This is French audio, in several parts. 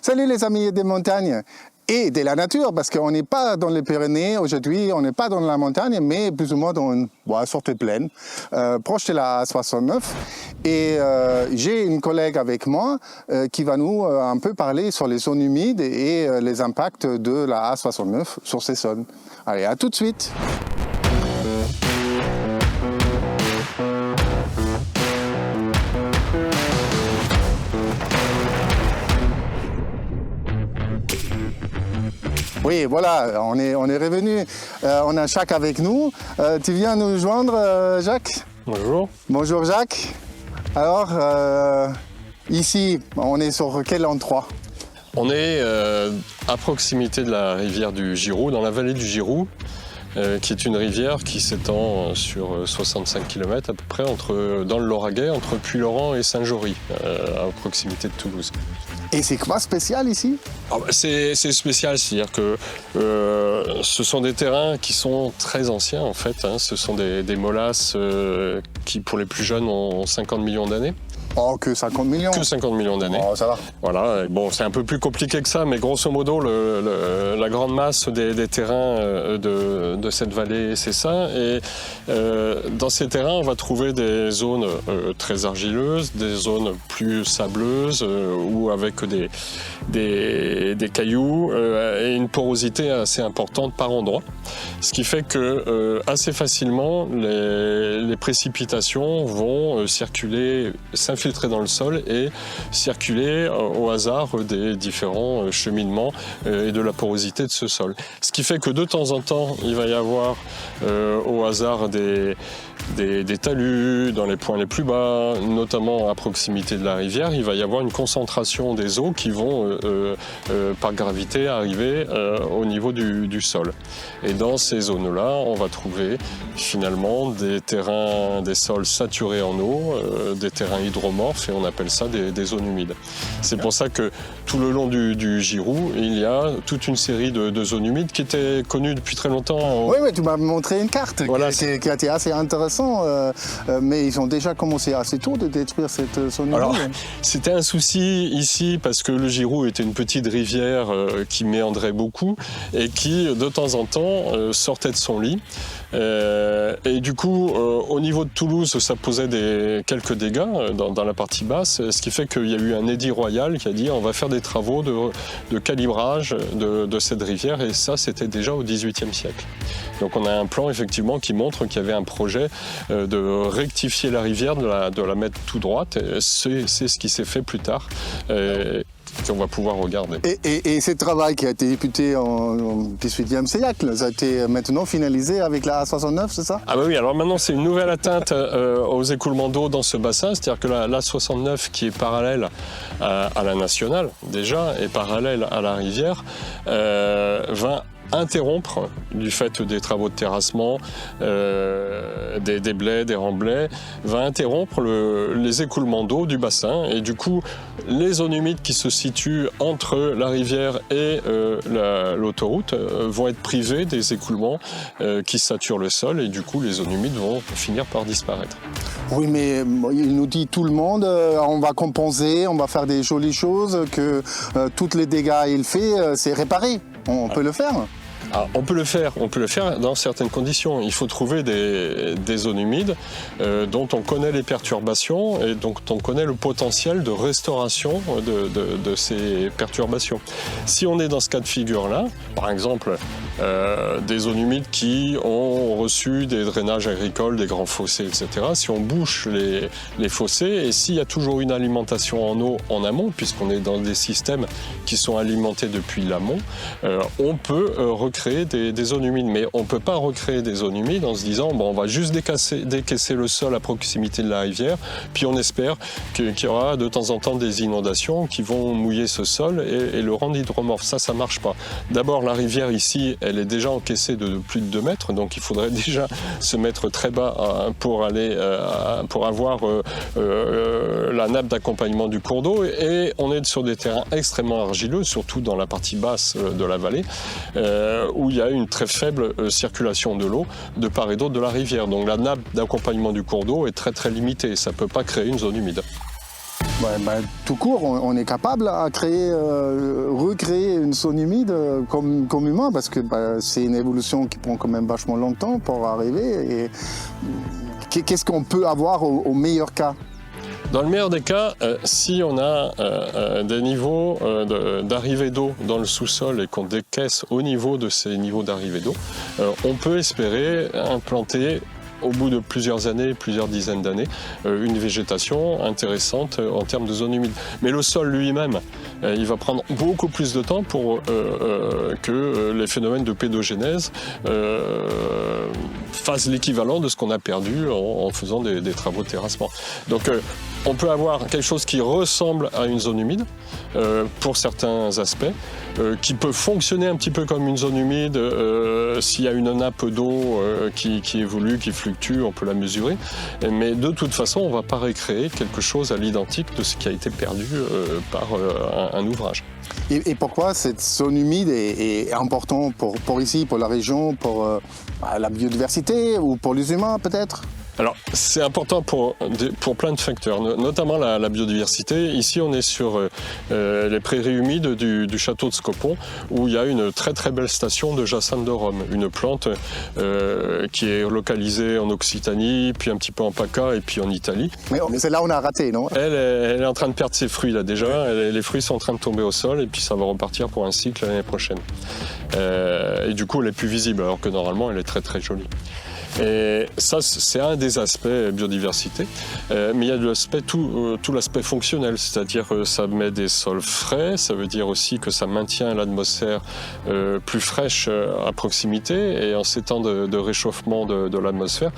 Salut les amis des montagnes et de la nature, parce qu'on n'est pas dans les Pyrénées aujourd'hui, on n'est pas dans la montagne, mais plus ou moins dans une sorte de plaine, proche de la A69. Et j'ai une collègue avec moi qui va nous un peu parler sur les zones humides et les impacts de la A69 sur ces zones. Allez, à tout de suite. Oui, voilà, on est revenu. On a Jacques avec nous. Tu viens nous joindre, Jacques? Bonjour. Bonjour, Jacques. Alors, ici, on est sur quel endroit? On est à proximité de la rivière du Girou, dans la vallée du Girou, qui est une rivière qui s'étend sur 65 km à peu près dans le Lauragais, entre Puylaurens et Saint-Jory, à proximité de Toulouse. Et c'est quoi spécial ici? C'est spécial, c'est-à-dire que ce sont des terrains qui sont très anciens en fait. Ce sont des molasses qui, pour les plus jeunes, ont 50 millions d'années. Oh, que 50 millions? Que 50 millions d'années. Oh, ça va. Voilà, bon, c'est un peu plus compliqué que ça, mais grosso modo, la grande masse des terrains de cette vallée, c'est ça. Et dans ces terrains, on va trouver des zones très argileuses, des zones plus sableuses ou avec des cailloux et une porosité assez importante par endroit. Ce qui fait que assez facilement, les précipitations vont circuler, s'infiltrer dans le sol et circuler au hasard des différents cheminements et de la porosité de ce sol. Ce qui fait que de temps en temps, il va y avoir au hasard des talus dans les points les plus bas, notamment à proximité de la rivière. Il va y avoir une concentration des eaux qui vont par gravité arriver au niveau du sol. Et dans ces zones-là, on va trouver finalement des terrains, des sols saturés en eau, des terrains hydromorphes, et on appelle ça des zones humides. C'est pour ça que tout le long du Girou, il y a toute une série de zones humides qui étaient connues depuis très longtemps. Oui, mais tu m'as montré une carte voilà, qui a été assez intéressante, mais ils ont déjà commencé assez tôt de détruire cette zone humide. Alors, c'était un souci ici parce que le Girou était une petite rivière qui méandrait beaucoup et qui, de temps en temps, sortait de son lit. Et du coup, au niveau de Toulouse, ça posait quelques dégâts dans la partie basse, ce qui fait qu'il y a eu un édit royal qui a dit on va faire des travaux de calibrage de cette rivière, et ça c'était déjà au XVIIIe siècle. Donc on a un plan effectivement qui montre qu'il y avait un projet de rectifier la rivière, de la mettre tout droite, et c'est ce qui s'est fait plus tard. Qu'on va pouvoir regarder. Et ce travail qui a été débuté au XVIIIe siècle, ça a été maintenant finalisé avec la A69, c'est ça? Ah bah oui, alors maintenant c'est une nouvelle atteinte aux écoulements d'eau dans ce bassin, c'est-à-dire que la 69 qui est parallèle à la nationale déjà, et parallèle à la rivière, va interrompre, du fait des travaux de terrassement, des blais, des remblais, va interrompre les écoulements d'eau du bassin, et du coup les zones humides qui se situent entre la rivière et l'autoroute vont être privées des écoulements qui saturent le sol, et du coup les zones humides vont finir par disparaître. Oui, mais il nous dit tout le monde, on va compenser, on va faire des jolies choses, que tous les dégâts qu'il fait, c'est réparé. On peut le faire? Alors, on peut le faire dans certaines conditions. Il faut trouver des zones humides dont on connaît les perturbations et dont on connaît le potentiel de restauration de ces perturbations. Si on est dans ce cas de figure-là, par exemple des zones humides qui ont reçu des drainages agricoles, des grands fossés, etc., si on bouche les fossés, et s'il y a toujours une alimentation en eau en amont, puisqu'on est dans des systèmes qui sont alimentés depuis l'amont, on peut recréer des zones humides. Mais on ne peut pas recréer des zones humides en se disant bon, on va juste décaisser le sol à proximité de la rivière, puis on espère qu'il y aura de temps en temps des inondations qui vont mouiller ce sol et le rendre hydromorphe. Ça ne marche pas. D'abord, la rivière ici, elle est déjà encaissée de plus de 2 mètres, donc il faudrait déjà se mettre très bas pour avoir la nappe d'accompagnement du cours d'eau, et on est sur des terrains extrêmement argileux, surtout dans la partie basse de la vallée, où il y a une très faible circulation de l'eau de part et d'autre de la rivière. Donc la nappe d'accompagnement du cours d'eau est très très limitée, ça ne peut pas créer une zone humide. Tout court, on est capable à créer, recréer une zone humide comme humain, parce que c'est une évolution qui prend quand même vachement longtemps pour arriver. Et qu'est-ce qu'on peut avoir au meilleur cas? Dans le meilleur des cas, si on a des niveaux d'arrivée d'eau dans le sous-sol et qu'on décaisse au niveau de ces niveaux d'arrivée d'eau, on peut espérer implanter au bout de plusieurs années, plusieurs dizaines d'années, une végétation intéressante en termes de zone humide. Mais le sol lui-même, il va prendre beaucoup plus de temps pour que les phénomènes de pédogénèse fassent l'équivalent de ce qu'on a perdu en faisant des travaux de terrassement. Donc on peut avoir quelque chose qui ressemble à une zone humide pour certains aspects, qui peut fonctionner un petit peu comme une zone humide s'il y a une nappe d'eau qui évolue, qui fluctue, on peut la mesurer. Mais de toute façon, on ne va pas récréer quelque chose à l'identique de ce qui a été perdu par un ouvrage. Et pourquoi cette zone humide est importante pour ici, pour la région, pour la biodiversité ou pour les humains peut-être? Alors, c'est important pour plein de facteurs, notamment la biodiversité. Ici, on est sur les prairies humides du château de Scopon, où il y a une très très belle station de Jacinthe de Rome, une plante qui est localisée en Occitanie, puis un petit peu en PACA et puis en Italie. Mais c'est là où on a raté, non? Elle est en train de perdre ses fruits là déjà, les fruits sont en train de tomber au sol et puis ça va repartir pour un cycle l'année prochaine. Et du coup, elle est plus visible, alors que normalement, elle est très très jolie. Et ça, c'est un des aspects biodiversité, mais il y a tout l'aspect fonctionnel, c'est-à-dire ça met des sols frais, ça veut dire aussi que ça maintient l'atmosphère plus fraîche à proximité, et en ces temps de réchauffement de l'atmosphère,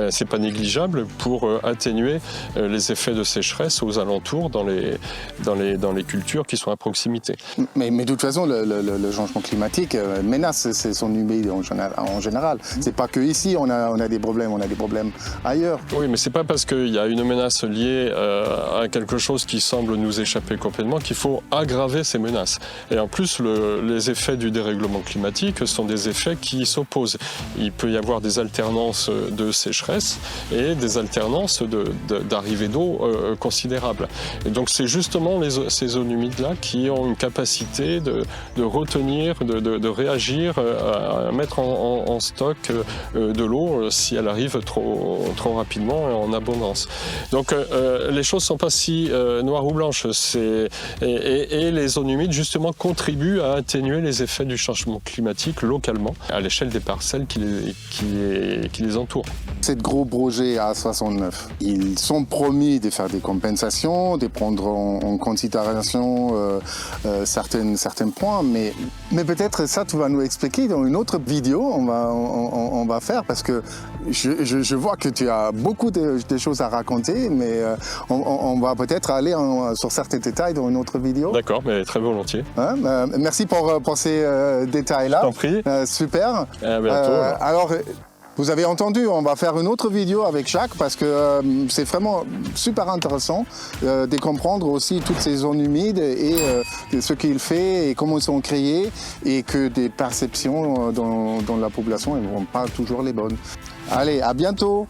c'est pas négligeable pour atténuer les effets de sécheresse aux alentours dans les cultures qui sont à proximité. Mais de toute façon, le changement climatique menace ces zones humides en général. C'est pas que ici on a des problèmes, on a des problèmes ailleurs. Oui, mais c'est pas parce qu'il y a une menace liée à quelque chose qui semble nous échapper complètement qu'il faut aggraver ces menaces. Et en plus, les effets du dérèglement climatique sont des effets qui s'opposent. Il peut y avoir des alternances de sécheresse et des alternances d'arrivée d'eau considérables. Et donc c'est justement ces zones humides-là qui ont une capacité de retenir, de réagir, à mettre en stock de l'eau si elle arrive trop rapidement et en abondance. Donc les choses ne sont pas si noires ou blanches. Et les zones humides, justement, contribuent à atténuer les effets du changement climatique localement, à l'échelle des parcelles qui les entourent. Ces gros projets A69, ils sont promis de faire des compensations, de prendre en considération certains points, mais peut-être ça, tu vas nous expliquer dans une autre vidéo, on va faire, parce que je vois que tu as beaucoup de choses à raconter, mais on va peut-être aller sur certains détails dans une autre vidéo. D'accord, mais très volontiers. Hein, merci pour ces détails-là. Je t'en prie. Super. À bientôt. Alors, vous avez entendu, on va faire une autre vidéo avec Jacques parce que c'est vraiment super intéressant de comprendre aussi toutes ces zones humides et ce qu'il fait et comment ils sont créés, et que des perceptions dans la population ne vont pas toujours les bonnes. Allez, à bientôt.